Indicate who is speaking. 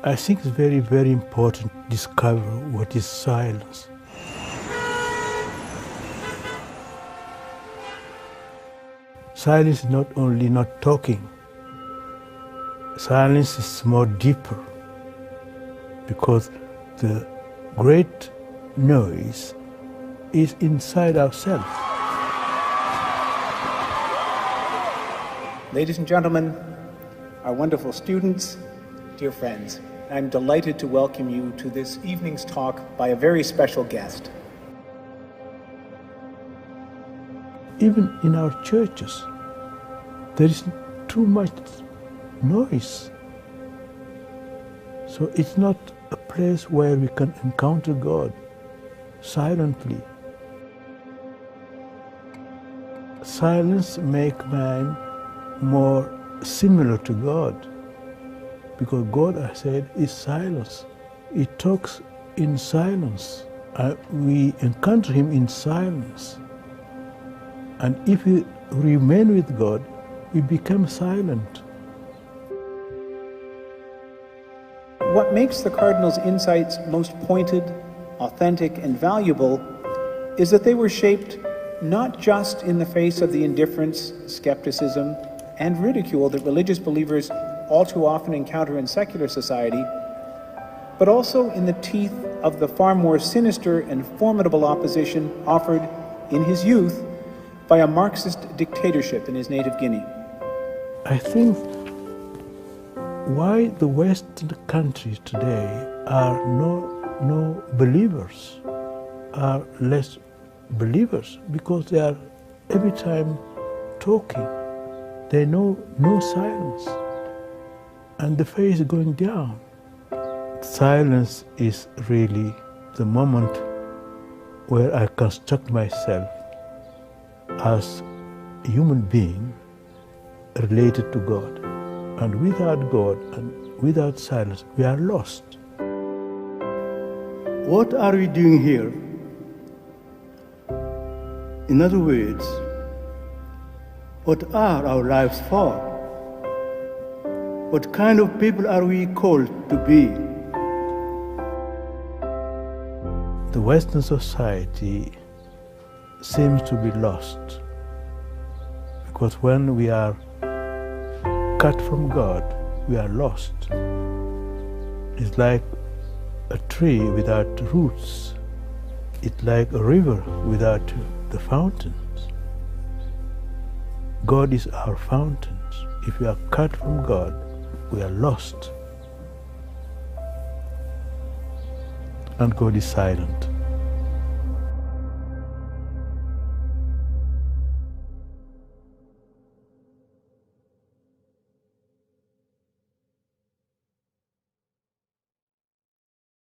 Speaker 1: I think it's very, very important to discover what is silence. Silence is not only not talking. Silence is more deeper, because the great noise is inside ourselves.
Speaker 2: Ladies and gentlemen, our wonderful students, dear friends, I'm delighted to welcome you to this evening's talk by a very special guest.
Speaker 1: Even in our churches, there is too much noise. So it's not a place where we can encounter God silently. Silence makes man more similar to God, because God, I said, is silence. He talks in silence. We encounter him in silence. And if we remain with God, we become silent.
Speaker 2: What makes the Cardinal's insights most pointed, authentic, and valuable is that they were shaped not just in the face of the indifference, skepticism, and ridicule that religious believers all too often encounter in secular society, but also in the teeth of the far more sinister and formidable opposition offered in his youth by a Marxist dictatorship in his native Guinea.
Speaker 1: I think why the Western countries today are no believers, are less believers, because they are every time talking. They know no silence, and the faith is going down. Silence is really the moment where I construct myself as a human being related to God. And without God and without silence, we are lost.
Speaker 3: What are we doing here? In other words, what are our lives for? What kind of people are we called to be?
Speaker 1: The Western society seems to be lost, because when we are cut from God, we are lost. It's like a tree without roots. It's like a river without the fountains. God is our fountains. If we are cut from God, we are lost. And God is silent.